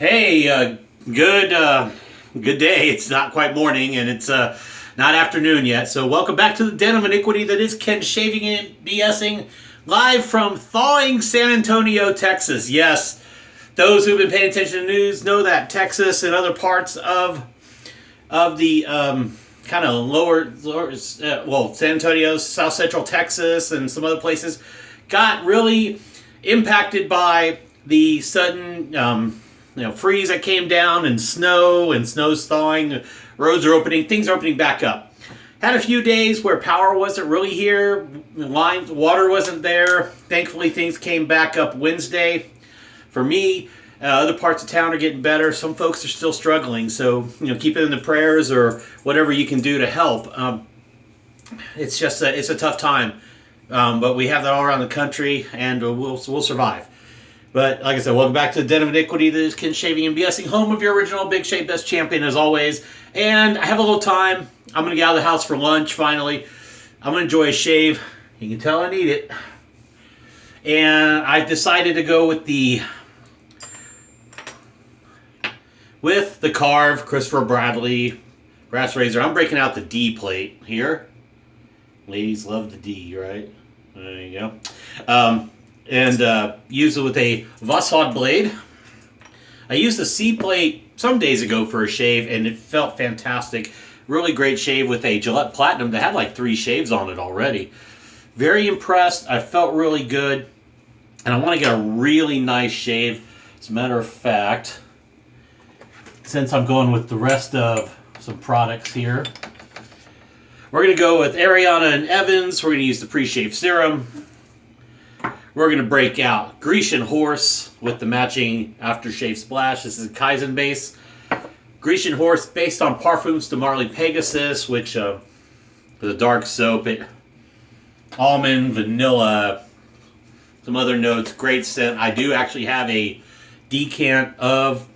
Hey, good day. It's not quite morning, and it's not afternoon yet. So welcome back to the Den of Iniquity that is Ken Shaving and BSing, live from thawing San Antonio, Texas. Yes, those who've been paying attention to the news know that Texas and other parts of the kind of lower San Antonio, South Central Texas, and some other places got really impacted by the sudden freeze that came down and snow's thawing, roads are opening, things are opening back up. Had a few days where power wasn't really here, water wasn't there. Thankfully, things came back up Wednesday. For me, other parts of town are getting better. Some folks are still struggling, so keep it in the prayers or whatever you can do to help. It's a tough time, but we have that all around the country, and we'll survive. But like I said, welcome back to the Den of Iniquity. This is Ken Shaving and BSing, home of your original Big Shave Best champion as always. And I have a little time. I'm going to get out of the house for lunch finally. I'm going to enjoy a shave. You can tell I need it. And I decided to go with the Carve Christopher Bradley grass razor. I'm breaking out the D plate here. Ladies love the D, right? There you go. And use it with a Vossod blade. I used the C plate some days ago for a shave, and it felt fantastic. Really great shave with a Gillette Platinum that had like 3 shaves on it already. Very impressed. I felt really good, and I want to get a really nice shave. As a matter of fact, since I'm going with the rest of some products here, we're going to go with Ariana and Evans. We're going to use the pre-shave serum. We're going to break out Grecian Horse with the matching aftershave splash. This is a Kaizen base. Grecian Horse based on Parfums de Marley Pegasus, which is a dark soap. Almond, vanilla, some other notes. Great scent. I do actually have a decant of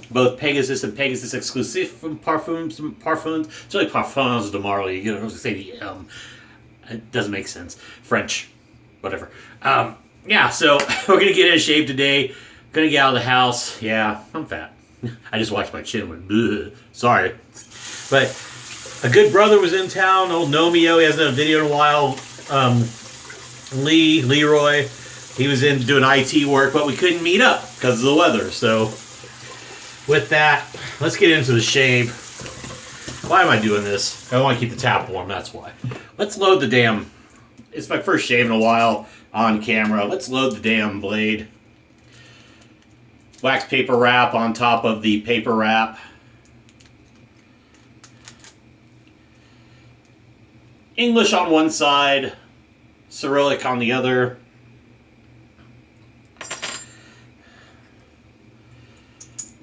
both Pegasus and Pegasus exclusive from Parfums. It's really Parfums de Marley. You know, say the it doesn't make sense. French, whatever. Yeah, so we're going to get in a shave today. Going to get out of the house. Yeah, I'm fat. I just watched my chin went, bleh. Sorry. But a good brother was in town, old Nomeo. He hasn't done a video in a while. Leroy. He was in doing IT work, but we couldn't meet up because of the weather. So with that, let's get into the shave. Why am I doing this? I want to keep the tap warm, that's why. Let's load the damn... It's my first shave in a while on camera. Let's load the damn blade. Wax paper wrap on top of the paper wrap. English on one side, Cyrillic on the other.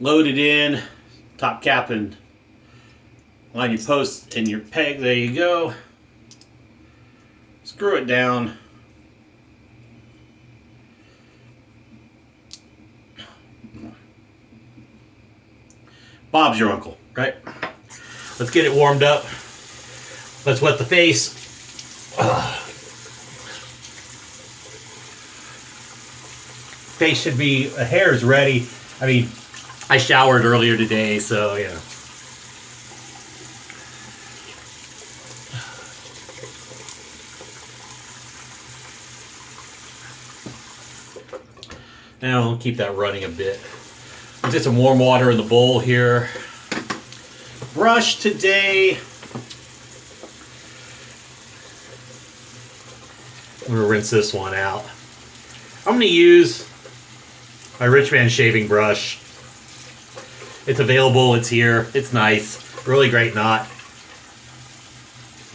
Load it in, top cap, and line your post and your peg. There you go. Screw it down. Bob's your uncle, right? Let's get it warmed up. Let's wet the face. Face should be, hair is ready. I mean, I showered earlier today, so yeah. Now we'll keep that running a bit. Let's get some warm water in the bowl here. Brush today. I'm going to rinse this one out. I'm going to use my Rich Man shaving brush. It's available. It's here. It's nice. Really great knot.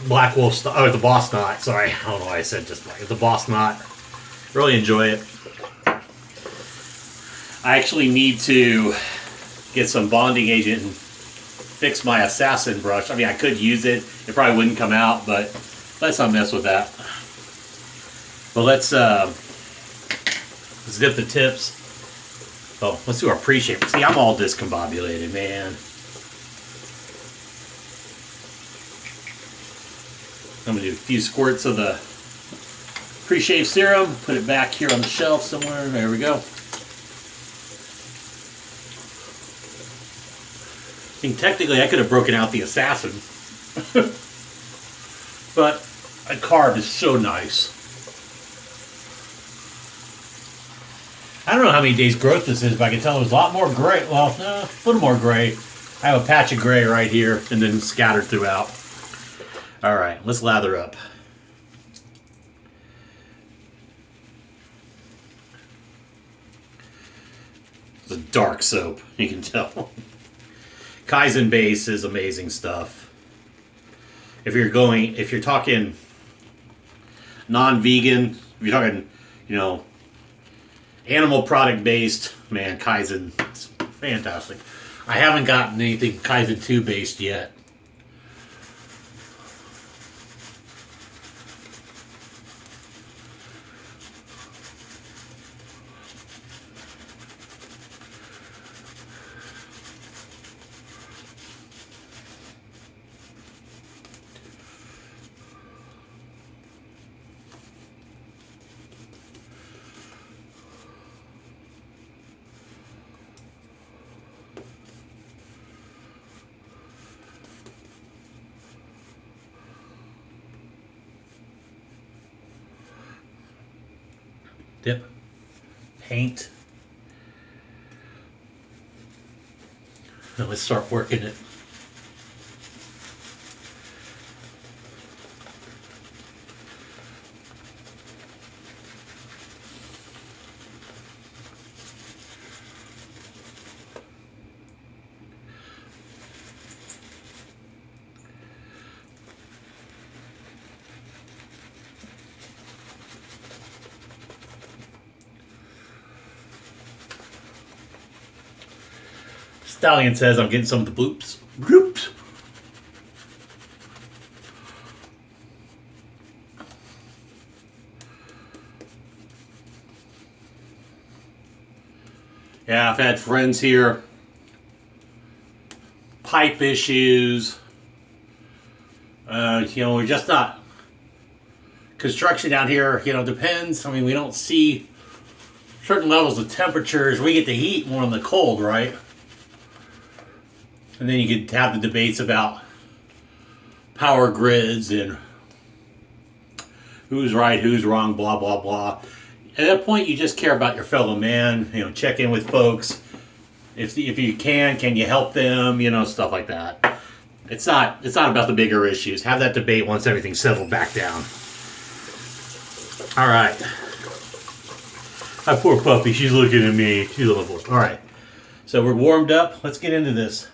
Black Wolf, the Boss knot. Sorry, I don't know why I said just like the Boss knot. Really enjoy it. I actually need to get some bonding agent and fix my assassin brush. I mean, I could use it. It probably wouldn't come out, but let's not mess with that. But let's dip the tips. Oh, let's do our pre-shave. See, I'm all discombobulated, man. I'm going to do a few squirts of the pre-shave serum. Put it back here on the shelf somewhere. There we go. think technically I could have broken out the Assassin. But a carb is so nice. I don't know how many days growth this is, but I can tell there's a lot more gray. Well, no, a little more gray. I have a patch of gray right here and then scattered throughout. All right, let's lather up. It's a dark soap, you can tell. Kaizen base is amazing stuff. If you're talking non-vegan, if you're talking, animal product based, man, Kaizen is fantastic. I haven't gotten anything Kaizen 2 based yet. Dip, paint. Now let's start working it. Stallion says I'm getting some of the bloops. Bloops. Yeah, I've had friends here. Pipe issues. We're just not. Construction down here, depends. I mean, we don't see certain levels of temperatures. We get the heat more than the cold, right? And then you could have the debates about power grids and who's right, who's wrong, blah, blah, blah. At that point, you just care about your fellow man, check in with folks. If you can you help them, stuff like that. It's not about the bigger issues. Have that debate once everything's settled back down. All right. My poor puppy, she's looking at me. She's a little. All right. So we're warmed up. Let's get into this.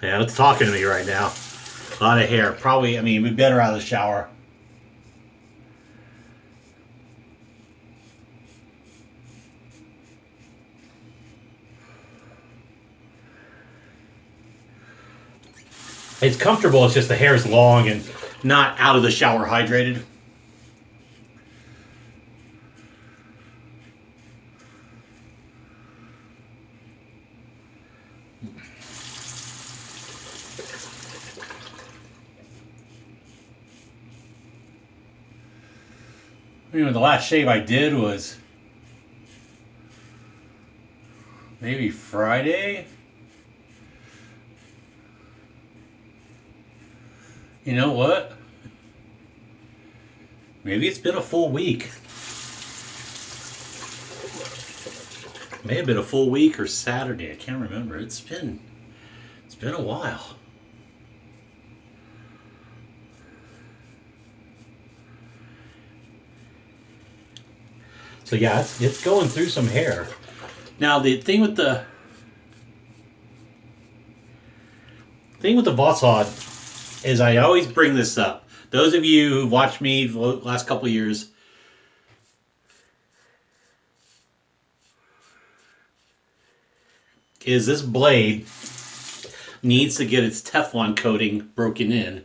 Yeah, it's talking to me right now. A lot of hair. Probably, we'd better out of the shower. It's comfortable, it's just the hair is long and not out of the shower hydrated. The last shave I did was maybe Friday. You know what? Maybe it's been a full week. May have been a full week or Saturday. I can't remember. It's been a while. So yeah, it's going through some hair. Now the thing with the Vauxhall is I always bring this up. Those of you who've watched me the last couple of years, is this blade needs to get its Teflon coating broken in.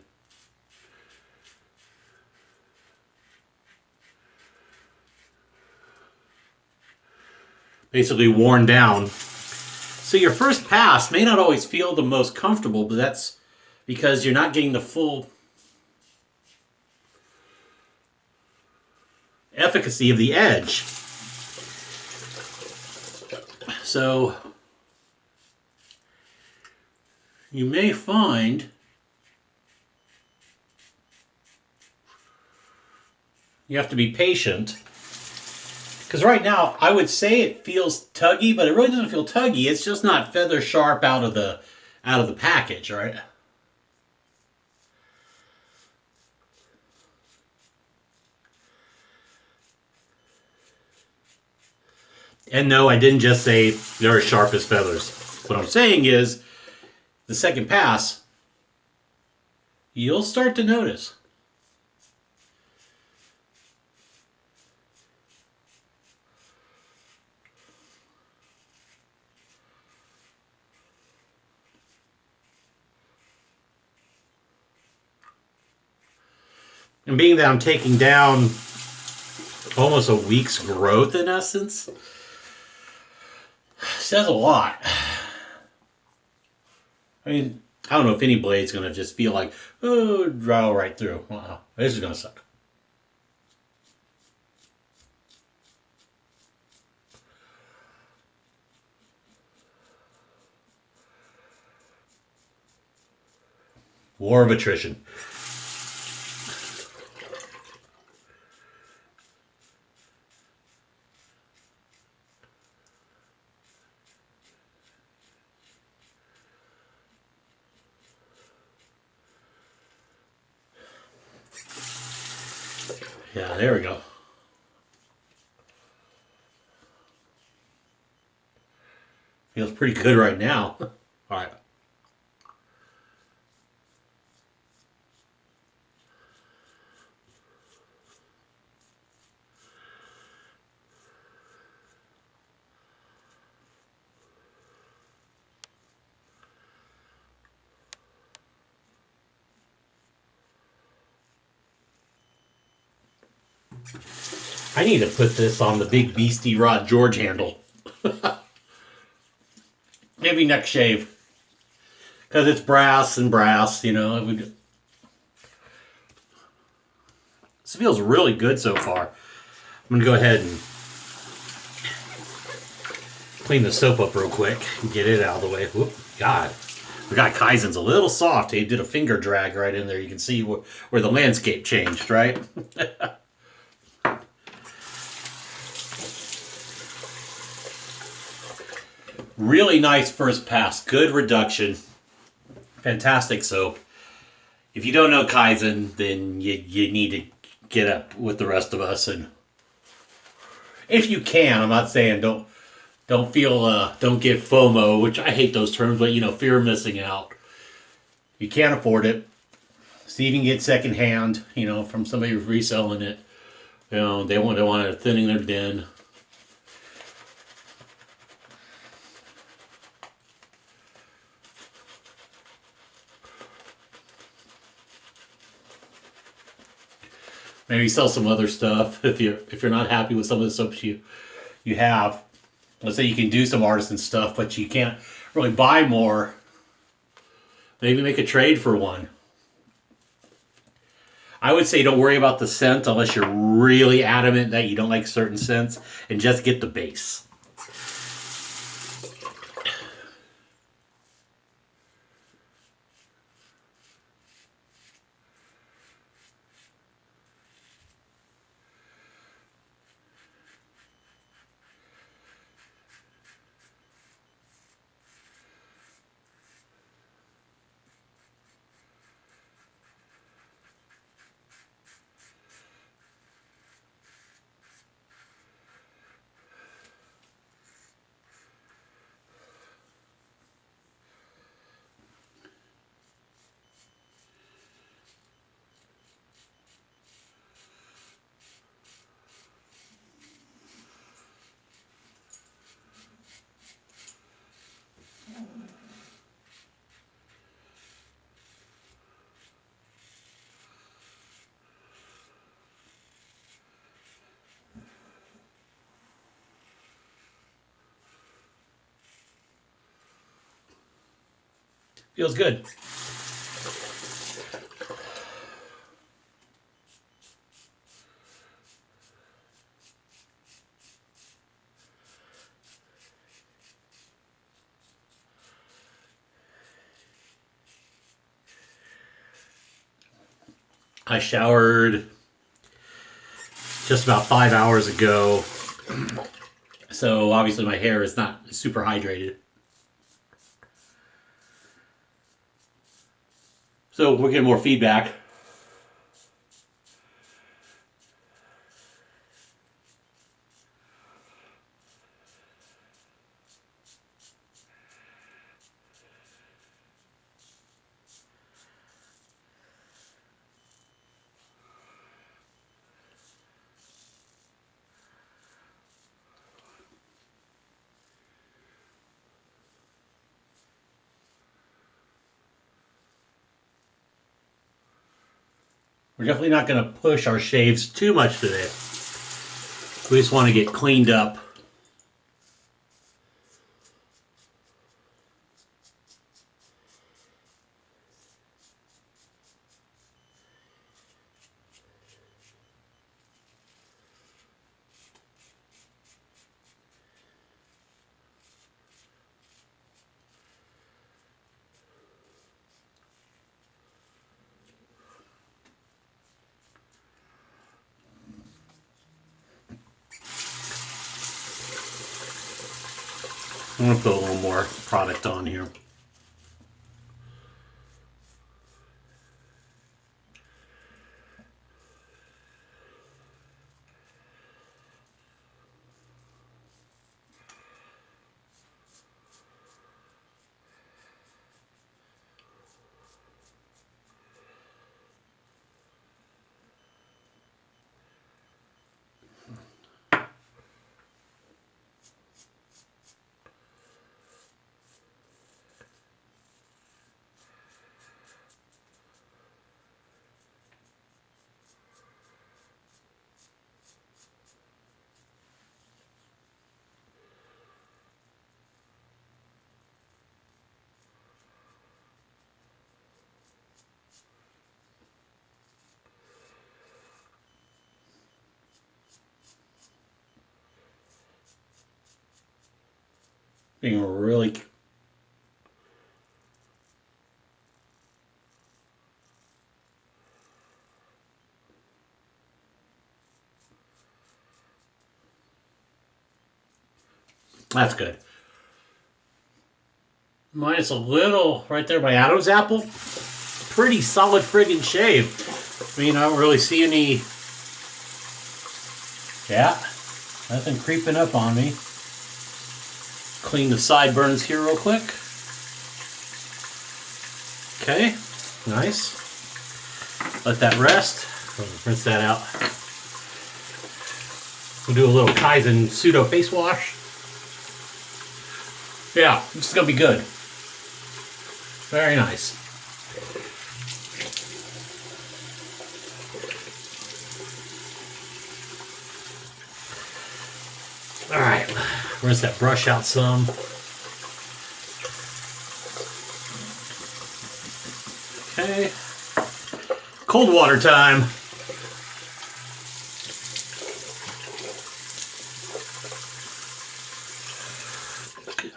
Basically worn down. So your first pass may not always feel the most comfortable, but that's because you're not getting the full efficacy of the edge. So you may find you have to be patient. Because right now, I would say it feels tuggy, but it really doesn't feel tuggy. It's just not feather sharp out of the package, right? And no, I didn't just say they're as sharp as feathers. What I'm saying is, the second pass, you'll start to notice. And being that I'm taking down almost a week's growth in essence, says a lot. I mean, I don't know if any blade's going to just feel like, oh, draw right through. Wow, this is going to suck. War of attrition. Yeah, there we go. Feels pretty good right now. All right. I need to put this on the big beastie rod George handle. Maybe next shave. Because it's brass and brass, you know. This feels really good so far. I'm going to go ahead and clean the soap up real quick and get it out of the way. Whoop, God. We got Kaizen's a little soft. He did a finger drag right in there. You can see where the landscape changed, right? Really nice first pass. Good reduction. Fantastic soap. If you don't know Kaizen, then you need to get up with the rest of us. And if you can, I'm not saying don't get FOMO, which I hate those terms, but fear of missing out. You can't afford it. See if you can get secondhand, from somebody who's reselling it. They want to thinning their den. Maybe sell some other stuff if you're not happy with some of the soaps you have. Let's say you can do some artisan stuff, but you can't really buy more. Maybe make a trade for one. I would say don't worry about the scent unless you're really adamant that you don't like certain scents, and just get the base. Feels good. I showered just about 5 hours ago. So obviously my hair is not super hydrated. So we're getting more feedback. We're definitely not going to push our shaves too much today. We just want to get cleaned up. I'm going to put a little more product on here. Being really... That's good. Minus a little right there by Adam's apple. Pretty solid friggin' shave. I mean, I don't really see any... Yeah, nothing creeping up on me. Clean the sideburns here real quick. Okay, nice. Let that rest. Rinse that out. We'll do a little Kaizen pseudo face wash. Yeah, this is gonna be good. Very nice. All right, rinse that brush out some. Okay, cold water time.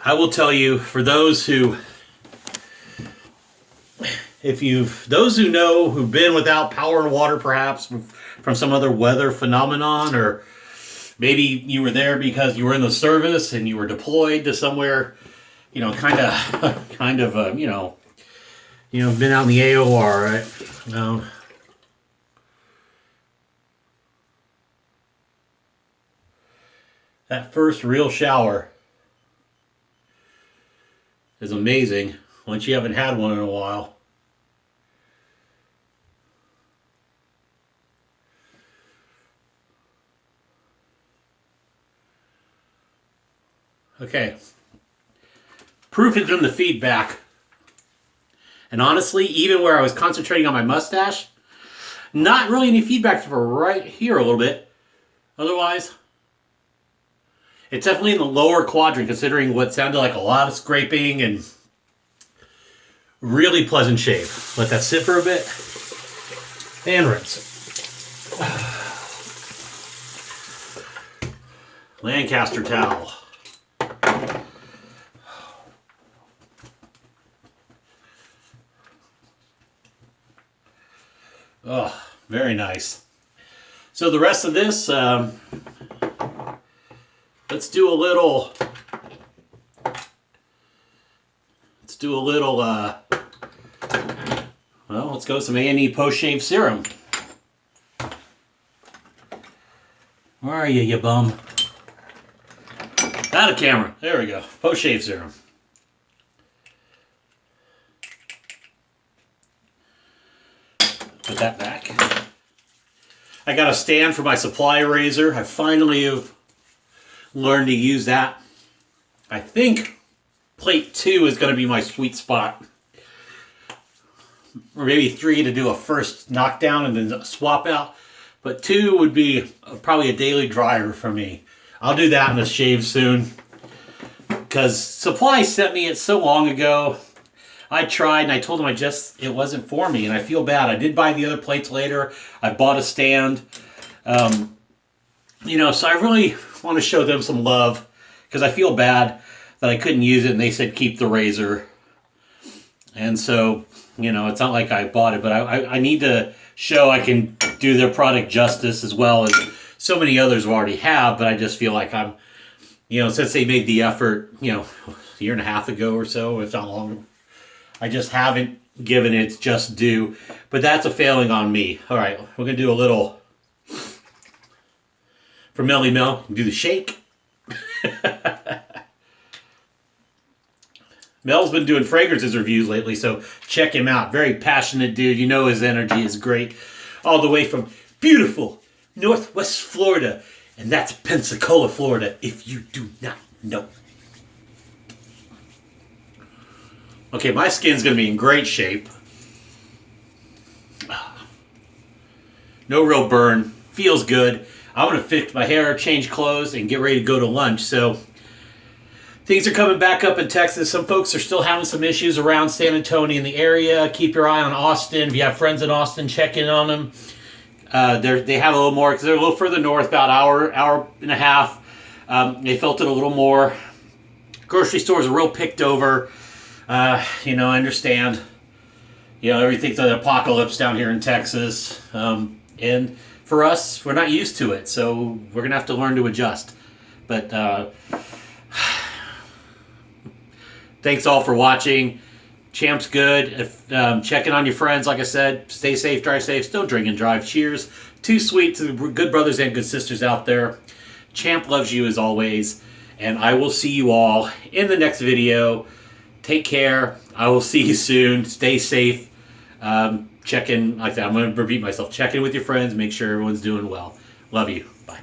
I will tell you, for those who, those who know, who've been without power and water perhaps from some other weather phenomenon, or maybe you were there because you were in the service and you were deployed to somewhere, you know, kind of, you know, been out in the AOR, right? That first real shower is amazing once you haven't had one in a while. Okay. Proof is in the feedback. And honestly, even where I was concentrating on my mustache, not really any feedback for right here a little bit. Otherwise, it's definitely in the lower quadrant, considering what sounded like a lot of scraping and really pleasant shave. Let that sit for a bit and rinse it. Lancaster towel. Ugh. Very nice. So the rest of this, let's do a little, well, let's go with some A&E post-shave serum. Where are you, you bum? Out of camera. There we go. Post-shave serum. Put that back. I got a stand for my supply razor. I finally have learned to use that. I think plate 2 is going to be my sweet spot. Or maybe 3 to do a first knockdown and then swap out. But 2 would be probably a daily dryer for me. I'll do that in a shave soon. Because Supply sent me it so long ago. I tried and I told them it wasn't for me, and I feel bad. I did buy the other plates later. I bought a stand. You know, so I really want to show them some love because I feel bad that I couldn't use it and they said keep the razor. And so, you know, it's not like I bought it, but I need to show I can do their product justice as well as so many others already have, but I just feel like I'm, you know, since they made the effort, you know, a year and a half ago or so, if not longer, I just haven't given it its just due, but that's a failing on me. All right, we're going to do a little, for Melly Mel, do the shake. Mel's been doing fragrances reviews lately, so check him out. Very passionate dude. You know his energy is great. All the way from beautiful Northwest Florida, and that's Pensacola, Florida, if you do not know. Okay, my skin's going to be in great shape. No real burn. Feels good. I'm going to fix my hair, change clothes, and get ready to go to lunch. So things are coming back up in Texas. Some folks are still having some issues around San Antonio in the area. Keep your eye on Austin. If you have friends in Austin, check in on them. They have a little more, because they're a little further north, about hour and a half. They felt it a little more. Grocery stores are real picked over. You know, I understand. You know, everything's an apocalypse down here in Texas. And for us, we're not used to it, so we're going to have to learn to adjust. But thanks all for watching. Champ's good. If checking on your friends, like I said, stay safe, drive safe, still drink and drive. Cheers. Too sweet to the good brothers and good sisters out there. Champ loves you as always, and I will see you all in the next video. Take care. I will see you soon. Stay safe. Check in, like that. I'm going to repeat myself. Check in with your friends. Make sure everyone's doing well. Love you. Bye.